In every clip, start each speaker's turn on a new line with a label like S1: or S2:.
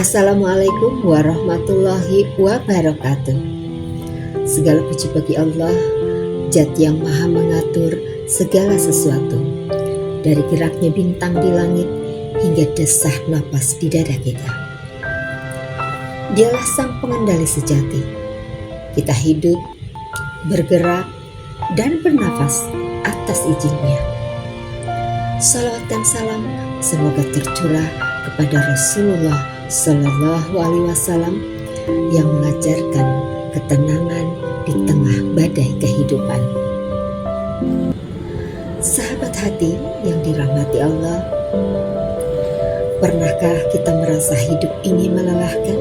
S1: Assalamualaikum warahmatullahi wabarakatuh. Segala puji bagi Allah, Zat yang maha mengatur segala sesuatu, dari geraknya bintang di langit hingga desah napas di dada kita. Dialah sang pengendali sejati. Kita hidup, bergerak, dan bernafas atas izinnya. Salawat dan salam semoga tercurah kepada Rasulullah Sallallahu Alaihi Wasallam yang mengajarkan ketenangan di tengah badai kehidupan. Sahabat hati yang dirahmati Allah, pernahkah kita merasa hidup ini melelahkan?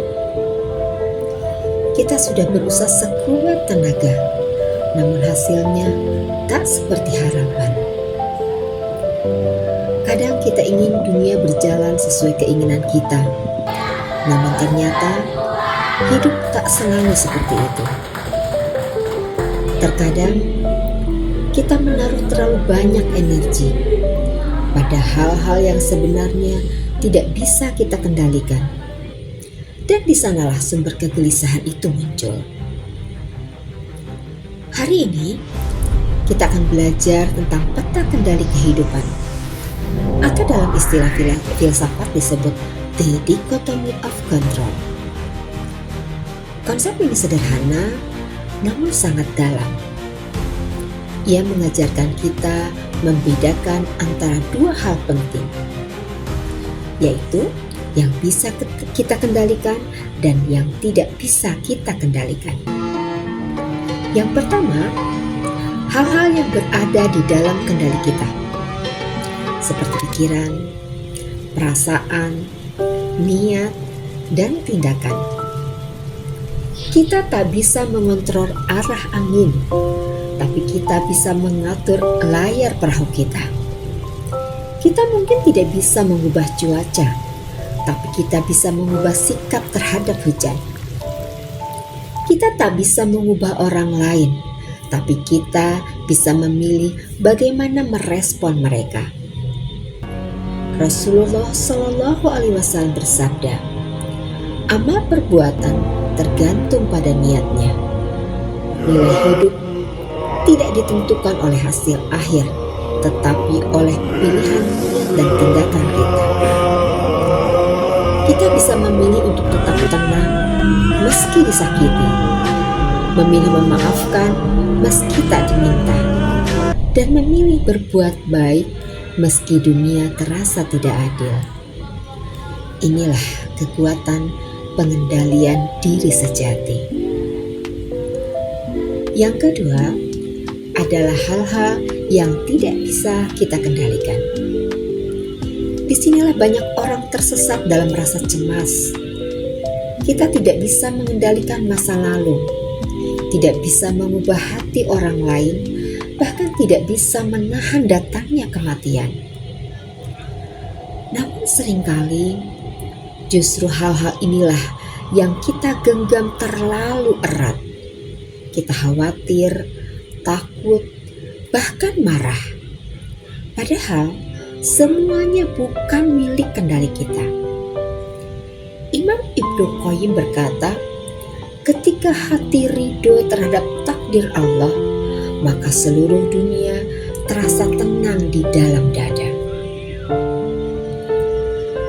S1: Kita sudah berusaha sekuat tenaga, namun hasilnya tak seperti harapan. Kadang kita ingin dunia berjalan sesuai keinginan kita, namun ternyata hidup tak selalu seperti itu. Terkadang kita menaruh terlalu banyak energi pada hal-hal yang sebenarnya tidak bisa kita kendalikan, dan di sanalah sumber kegelisahan itu muncul. Hari ini kita akan belajar tentang peta kendali kehidupan, atau dalam istilah filsafat disebut the dichotomy of control. Konsep ini sederhana namun sangat dalam. Ia mengajarkan kita membedakan antara dua hal penting, yaitu yang bisa kita kendalikan dan yang tidak bisa kita kendalikan. Yang pertama, hal-hal yang berada di dalam kendali kita, seperti pikiran, perasaan, niat, dan tindakan. Kita tak bisa mengontrol arah angin, tapi kita bisa mengatur layar perahu kita. Kita mungkin tidak bisa mengubah cuaca, tapi kita bisa mengubah sikap terhadap hujan. Kita tak bisa mengubah orang lain, tapi kita bisa memilih bagaimana merespon mereka. Rasulullah Shallallahu Alaihi Wasallam bersabda, amal perbuatan tergantung pada niatnya. Nilai hidup tidak ditentukan oleh hasil akhir, tetapi oleh pilihan dan tindakan kita. Kita bisa memilih untuk tetap tenang meski disakiti, memilih memaafkan meski tak diminta, dan memilih berbuat baik meski dunia terasa tidak adil. Inilah kekuatan pengendalian diri sejati. Yang kedua adalah hal-hal yang tidak bisa kita kendalikan. Disinilah banyak orang tersesat dalam rasa cemas. Kita tidak bisa mengendalikan masa lalu, tidak bisa mengubah hati orang lain, bahkan tidak bisa menahan datangnya kematian. Namun seringkali justru hal-hal inilah yang kita genggam terlalu erat. Kita khawatir, takut, bahkan marah. Padahal semuanya bukan milik kendali kita. Imam Ibnu Qayyim berkata, ketika hati ridho terhadap takdir Allah, maka seluruh dunia terasa tenang di dalam dada.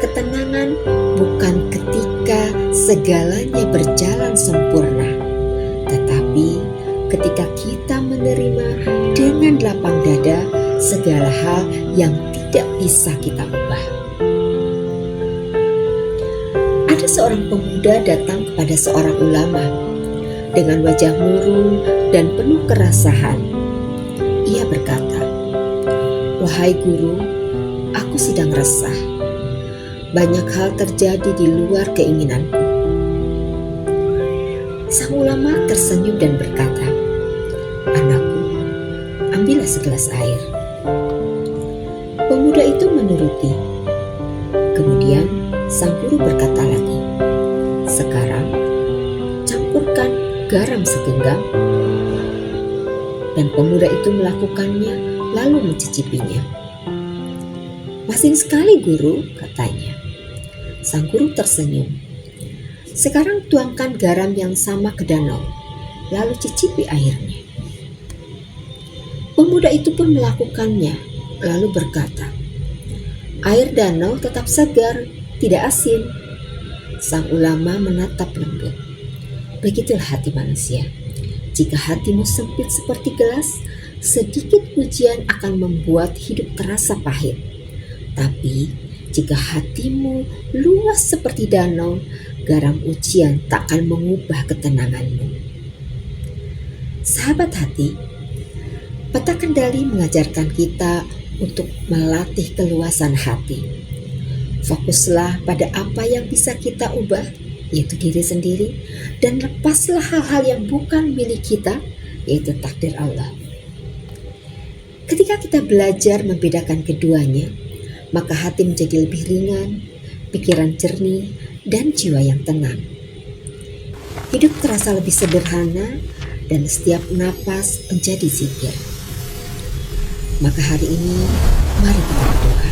S1: Ketenangan bukan ketika segalanya berjalan sempurna, tetapi ketika kita menerima dengan lapang dada segala hal yang tidak bisa kita ubah. Ada seorang pemuda datang kepada seorang ulama dengan wajah murung dan penuh kerasahan. Ia berkata, "Wahai guru, aku sedang resah. Banyak hal terjadi di luar keinginanku." Sang ulama tersenyum dan berkata, "Anakku, ambillah segelas air." Pemuda itu menuruti. Kemudian sang guru berkata lagi, "Sekarang campurkan garam segenggam." Dan pemuda itu melakukannya lalu mencicipinya. "Masin sekali guru," katanya. Sang guru tersenyum. Sekarang tuangkan garam yang sama ke danau, lalu cicipi airnya. Pemuda itu pun melakukannya, lalu berkata, "Air danau tetap segar, tidak asin." Sang ulama menatap lembut. Begitulah hati manusia. Jika hatimu sempit seperti gelas, sedikit ujian akan membuat hidup terasa pahit. Tapi jika hatimu luas seperti danau, garam ujian tak akan mengubah ketenanganmu. Sahabat hati, peta kendali mengajarkan kita untuk melatih keluasan hati. Fokuslah pada apa yang bisa kita ubah, yaitu diri sendiri, dan lepaslah hal-hal yang bukan milik kita, yaitu takdir Allah. Ketika kita belajar membedakan keduanya, maka hati menjadi lebih ringan, pikiran jernih, dan jiwa yang tenang. Hidup terasa lebih sederhana dan setiap napas menjadi zikir. Maka hari ini, mari kita berdoa.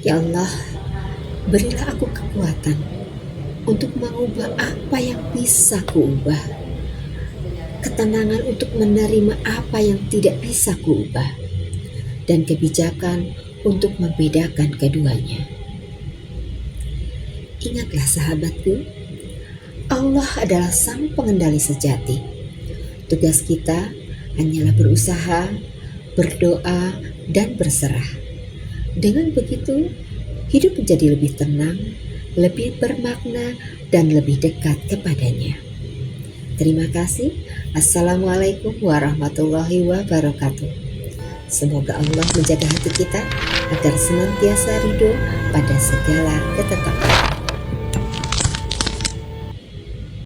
S1: Ya Allah, berilah aku kekuatan untuk mengubah apa yang bisa kuubah, ketenangan untuk menerima apa yang tidak bisa kuubah, dan kebijakan untuk membedakan keduanya. Ingatlah sahabatku, Allah adalah sang pengendali sejati. Tugas kita hanyalah berusaha, berdoa, dan berserah. Dengan begitu, hidup menjadi lebih tenang, lebih bermakna, dan lebih dekat kepadanya. Terima kasih. Assalamualaikum warahmatullahi wabarakatuh. Semoga Allah menjaga hati kita agar senantiasa ridho pada segala ketetapan.